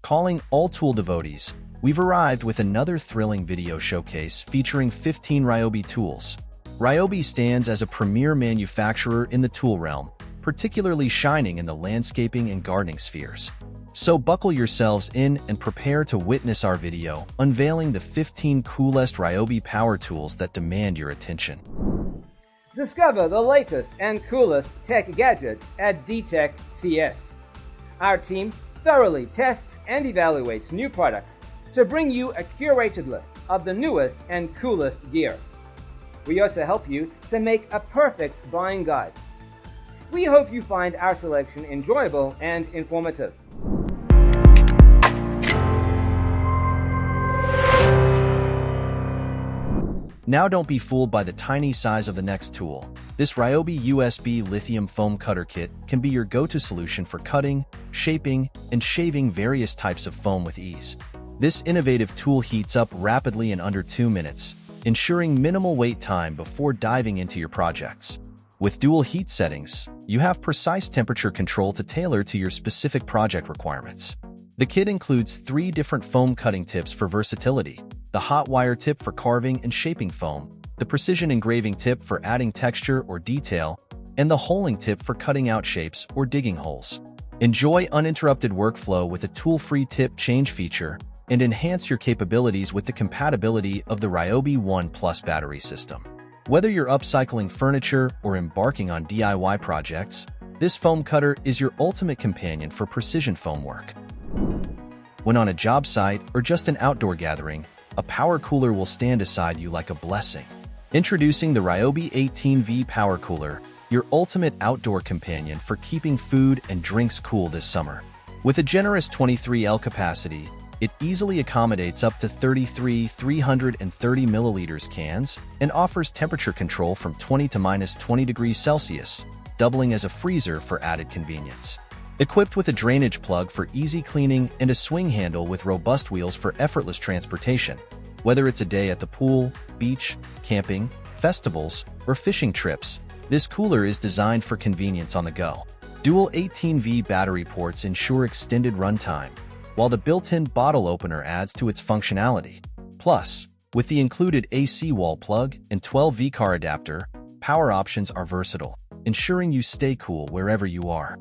Calling all tool devotees, we've arrived with another thrilling video showcase featuring 15 Ryobi tools. Ryobi stands as a premier manufacturer in the tool realm, particularly shining in the landscaping and gardening spheres. So buckle yourselves in and prepare to witness our video unveiling the 15 coolest Ryobi power tools that demand your attention. Discover the latest and coolest tech gadgets at DTech TS. Our team thoroughly tests and evaluates new products to bring you a curated list of the newest and coolest gear. We also help you to make a perfect buying guide. We hope you find our selection enjoyable and informative. Now don't be fooled by the tiny size of the next tool. This Ryobi USB lithium foam cutter kit can be your go-to solution for cutting, shaping, and shaving various types of foam with ease. This innovative tool heats up rapidly in under 2 minutes, ensuring minimal wait time before diving into your projects. With dual heat settings, you have precise temperature control to tailor to your specific project requirements. The kit includes 3 different foam cutting tips for versatility: the hot wire tip for carving and shaping foam, the precision engraving tip for adding texture or detail, and the holing tip for cutting out shapes or digging holes. Enjoy uninterrupted workflow with a tool-free tip change feature and enhance your capabilities with the compatibility of the Ryobi One Plus battery system. Whether you're upcycling furniture or embarking on DIY projects, this foam cutter is your ultimate companion for precision foam work. When on a job site or just an outdoor gathering, a power cooler will stand beside you like a blessing. Introducing the Ryobi 18V Power Cooler, your ultimate outdoor companion for keeping food and drinks cool this summer. With a generous 23L capacity, it easily accommodates up to 33 330 milliliters cans and offers temperature control from 20 to -20 degrees Celsius, doubling as a freezer for added convenience. Equipped with a drainage plug for easy cleaning and a swing handle with robust wheels for effortless transportation. Whether it's a day at the pool, beach, camping, festivals, or fishing trips, this cooler is designed for convenience on the go. Dual 18V battery ports ensure extended runtime, while the built-in bottle opener adds to its functionality. Plus, with the included AC wall plug and 12V car adapter, power options are versatile, ensuring you stay cool wherever you are.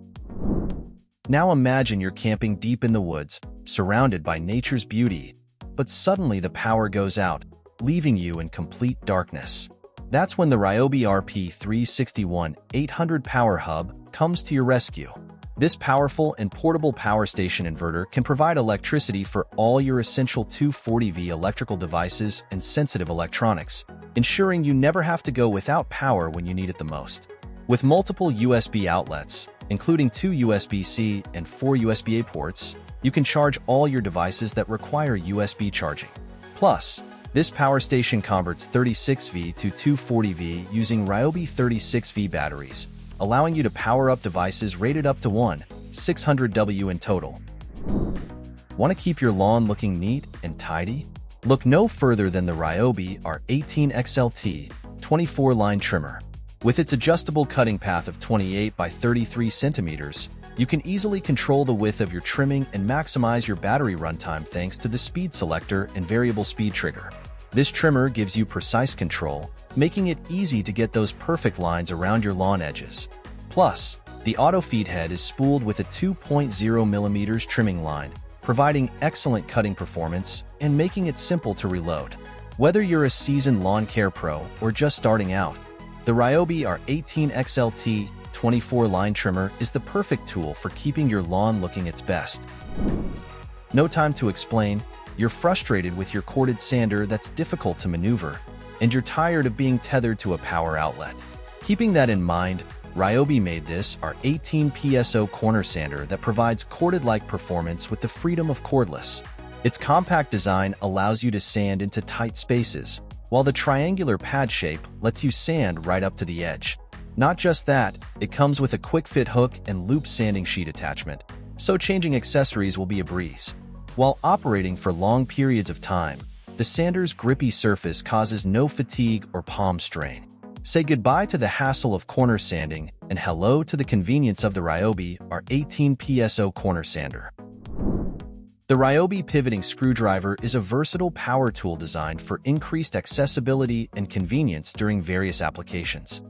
Now imagine you're camping deep in the woods, surrounded by nature's beauty, but suddenly the power goes out, leaving you in complete darkness. That's when the Ryobi RP361 800 Power Hub comes to your rescue. This powerful and portable power station inverter can provide electricity for all your essential 240V electrical devices and sensitive electronics, ensuring you never have to go without power when you need it the most. With multiple USB outlets, including 2 USB-C and 4 USB-A ports, you can charge all your devices that require USB charging. Plus, this power station converts 36V to 240V using Ryobi 36V batteries, allowing you to power up devices rated up to 600W in total. Want to keep your lawn looking neat and tidy? Look no further than the Ryobi R18XLT 24-line trimmer. With its adjustable cutting path of 28 by 33 centimeters, you can easily control the width of your trimming and maximize your battery runtime thanks to the speed selector and variable speed trigger. This trimmer gives you precise control, making it easy to get those perfect lines around your lawn edges. Plus, the auto feed head is spooled with a 2.0mm trimming line, providing excellent cutting performance and making it simple to reload. Whether you're a seasoned lawn care pro or just starting out, the Ryobi R18XLT 24-line trimmer is the perfect tool for keeping your lawn looking its best. No time to explain, you're frustrated with your corded sander that's difficult to maneuver, and you're tired of being tethered to a power outlet. Keeping that in mind, Ryobi made this our 18 PSO corner sander that provides corded-like performance with the freedom of cordless. Its compact design allows you to sand into tight spaces, while the triangular pad shape lets you sand right up to the edge. Not just that, it comes with a quick-fit hook and loop sanding sheet attachment, so changing accessories will be a breeze. While operating for long periods of time, the sander's grippy surface causes no fatigue or palm strain. Say goodbye to the hassle of corner sanding and hello to the convenience of the Ryobi R18 PSO corner sander. The Ryobi pivoting screwdriver is a versatile power tool designed for increased accessibility and convenience during various applications.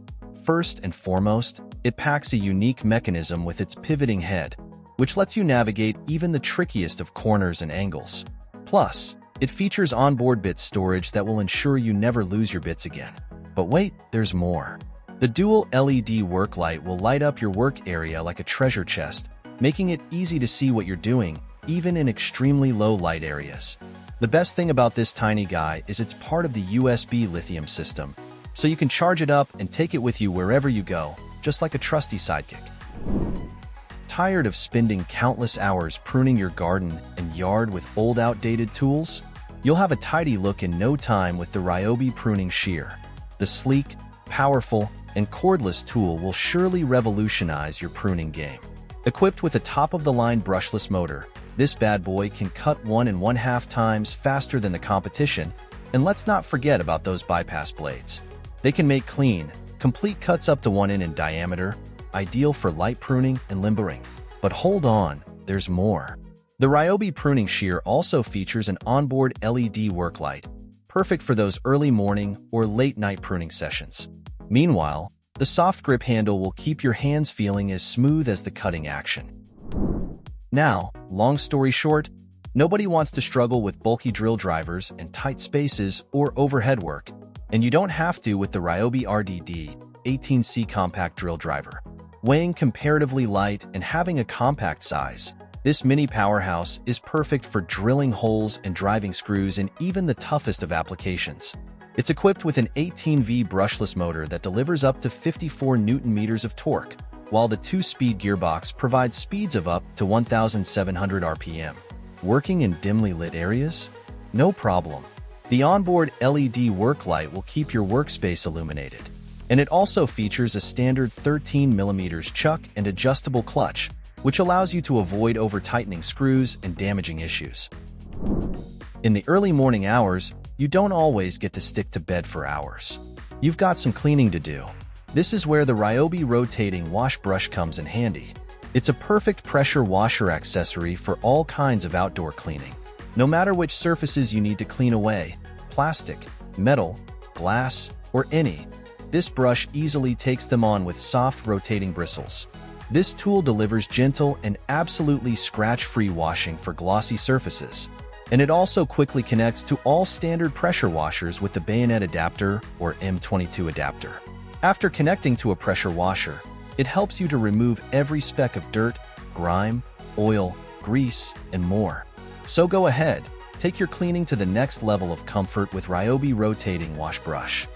First and foremost, it packs a unique mechanism with its pivoting head, which lets you navigate even the trickiest of corners and angles. Plus, it features onboard bit storage that will ensure you never lose your bits again. But wait, there's more. The dual LED work light will light up your work area like a treasure chest, making it easy to see what you're doing, even in extremely low light areas. The best thing about this tiny guy is it's part of the USB lithium system, so you can charge it up and take it with you wherever you go, just like a trusty sidekick. Tired of spending countless hours pruning your garden and yard with old outdated tools? You'll have a tidy look in no time with the Ryobi pruning shear. The sleek, powerful, and cordless tool will surely revolutionize your pruning game. Equipped with a top-of-the-line brushless motor, this bad boy can cut 1.5 times faster than the competition, and let's not forget about those bypass blades. They can make clean, complete cuts up to 1 inch in diameter, ideal for light pruning and limbering. But hold on, there's more. The Ryobi pruning shear also features an onboard LED work light, perfect for those early morning or late night pruning sessions. Meanwhile, the soft grip handle will keep your hands feeling as smooth as the cutting action. Now, long story short, nobody wants to struggle with bulky drill drivers and tight spaces or overhead work, and you don't have to with the Ryobi RDD 18C compact drill driver. Weighing comparatively light and having a compact size, this mini powerhouse is perfect for drilling holes and driving screws in even the toughest of applications. It's equipped with an 18V brushless motor that delivers up to 54 Nm of torque, while the 2-speed gearbox provides speeds of up to 1,700 RPM. Working in dimly lit areas? No problem. The onboard LED work light will keep your workspace illuminated. And it also features a standard 13mm chuck and adjustable clutch, which allows you to avoid over-tightening screws and damaging issues. In the early morning hours, you don't always get to stick to bed for hours. You've got some cleaning to do. This is where the Ryobi rotating wash brush comes in handy. It's a perfect pressure washer accessory for all kinds of outdoor cleaning. No matter which surfaces you need to clean away, plastic, metal, glass, or any, this brush easily takes them on with soft rotating bristles. This tool delivers gentle and absolutely scratch-free washing for glossy surfaces. And it also quickly connects to all standard pressure washers with the bayonet adapter or M22 adapter. After connecting to a pressure washer, it helps you to remove every speck of dirt, grime, oil, grease, and more. So go ahead, take your cleaning to the next level of comfort with Ryobi rotating wash brush.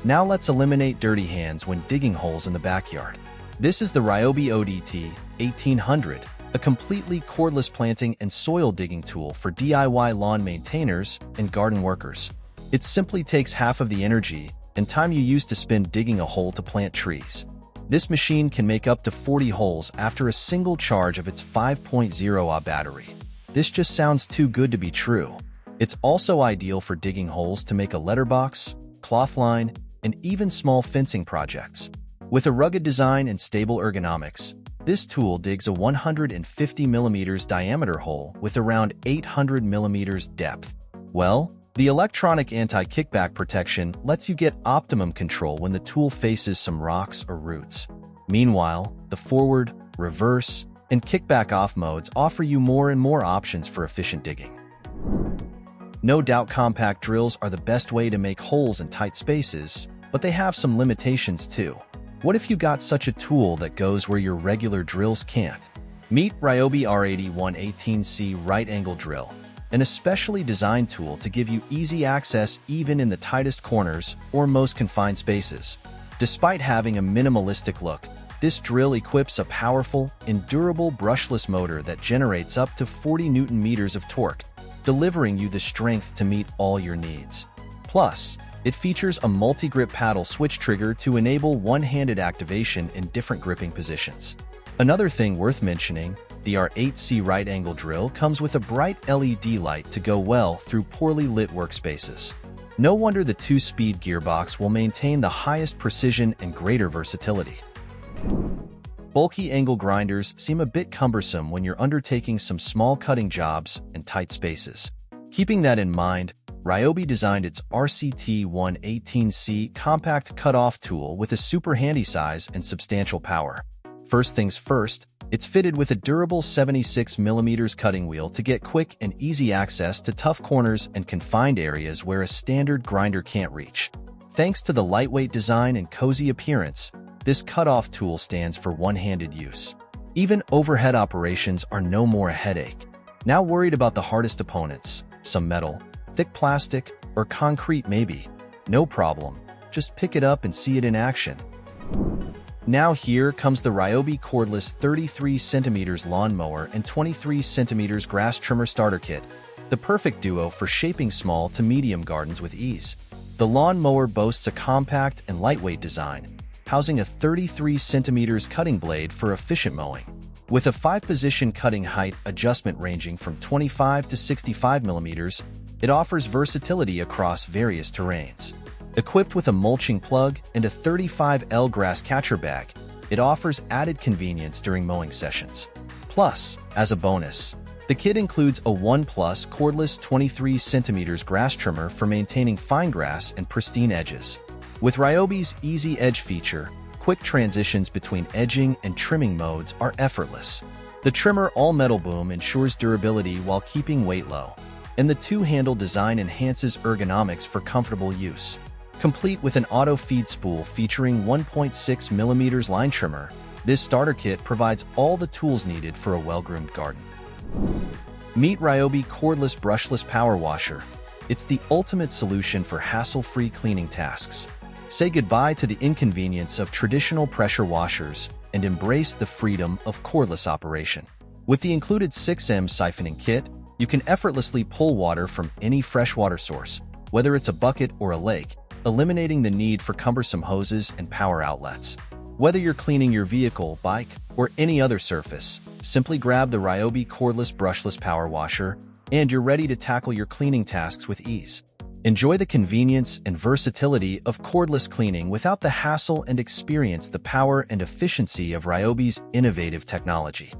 Now let's eliminate dirty hands when digging holes in the backyard. This is the Ryobi ODT 1800, a completely cordless planting and soil digging tool for DIY lawn maintainers and garden workers. It simply takes half of the energy and time you used to spend digging a hole to plant trees. This machine can make up to 40 holes after a single charge of its 5.0 Ah battery. This just sounds too good to be true. It's also ideal for digging holes to make a letterbox, cloth line, and even small fencing projects. With a rugged design and stable ergonomics, this tool digs a 150mm diameter hole with around 800mm depth. Well, the electronic anti-kickback protection lets you get optimum control when the tool faces some rocks or roots. Meanwhile, the forward, reverse, and kickback off modes offer you more and more options for efficient digging. No doubt compact drills are the best way to make holes in tight spaces, but they have some limitations too. What if you got such a tool that goes where your regular drills can't? Meet Ryobi R8118C Right Angle Drill, an especially designed tool to give you easy access even in the tightest corners or most confined spaces. Despite having a minimalistic look, this drill equips a powerful, endurable brushless motor that generates up to 40 Nm of torque, delivering you the strength to meet all your needs. Plus, it features a multi-grip paddle switch trigger to enable one-handed activation in different gripping positions. Another thing worth mentioning, the R8C Right Angle Drill comes with a bright LED light to go well through poorly lit workspaces. No wonder the 2-speed gearbox will maintain the highest precision and greater versatility. Bulky angle grinders seem a bit cumbersome when you're undertaking some small cutting jobs and tight spaces. Keeping that in mind, Ryobi designed its RCT-118C compact cut-off tool with a super handy size and substantial power. First things first, it's fitted with a durable 76mm cutting wheel to get quick and easy access to tough corners and confined areas where a standard grinder can't reach. Thanks to the lightweight design and cozy appearance, this cut-off tool stands for one-handed use. Even overhead operations are no more a headache. Now worried about the hardest opponents, some metal, thick plastic, or concrete maybe? No problem, just pick it up and see it in action. Now here comes the Ryobi Cordless 33cm lawn mower and 23cm grass trimmer starter kit, the perfect duo for shaping small to medium gardens with ease. The lawn mower boasts a compact and lightweight design, housing a 33cm cutting blade for efficient mowing. With a 5-position cutting height adjustment ranging from 25 to 65mm, it offers versatility across various terrains. Equipped with a mulching plug and a 35L grass catcher bag, it offers added convenience during mowing sessions. Plus, as a bonus, the kit includes a 1+ cordless 23cm grass trimmer for maintaining fine grass and pristine edges. With Ryobi's Easy Edge feature, quick transitions between edging and trimming modes are effortless. The trimmer all-metal boom ensures durability while keeping weight low, and the two-handle design enhances ergonomics for comfortable use. Complete with an auto feed spool featuring 1.6mm line trimmer, this starter kit provides all the tools needed for a well-groomed garden. Meet Ryobi Cordless Brushless Power Washer. It's the ultimate solution for hassle-free cleaning tasks. Say goodbye to the inconvenience of traditional pressure washers and embrace the freedom of cordless operation. With the included 6M siphoning kit, you can effortlessly pull water from any freshwater source, whether it's a bucket or a lake, eliminating the need for cumbersome hoses and power outlets. Whether you're cleaning your vehicle, bike, or any other surface, simply grab the Ryobi Cordless Brushless Power Washer, and you're ready to tackle your cleaning tasks with ease. Enjoy the convenience and versatility of cordless cleaning without the hassle and experience the power and efficiency of Ryobi's innovative technology.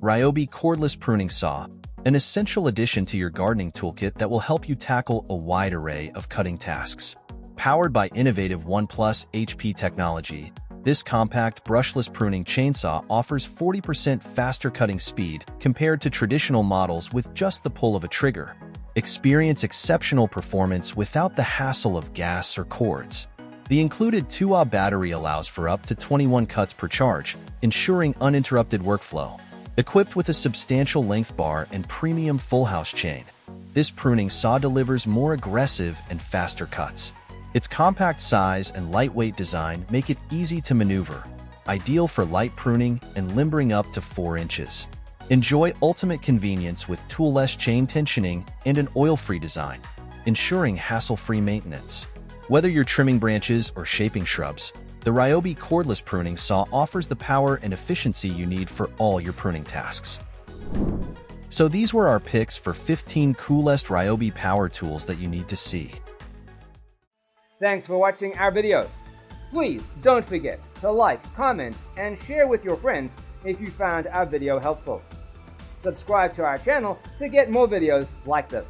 Ryobi Cordless Pruning Saw, an essential addition to your gardening toolkit that will help you tackle a wide array of cutting tasks. Powered by innovative 1+ HP technology, this compact brushless pruning chainsaw offers 40% faster cutting speed compared to traditional models with just the pull of a trigger. Experience exceptional performance without the hassle of gas or cords. The included 2Ah battery allows for up to 21 cuts per charge, ensuring uninterrupted workflow. Equipped with a substantial length bar and premium full house chain, this pruning saw delivers more aggressive and faster cuts. Its compact size and lightweight design make it easy to maneuver, ideal for light pruning and limbering up to 4 inches. Enjoy ultimate convenience with tool-less chain tensioning and an oil-free design, ensuring hassle-free maintenance. Whether you're trimming branches or shaping shrubs, the Ryobi Cordless Pruning Saw offers the power and efficiency you need for all your pruning tasks. So these were our picks for 15 coolest Ryobi power tools that you need to see. Thanks for watching our video. Please don't forget to like, comment, and share with your friends if you found our video helpful. Subscribe to our channel to get more videos like this.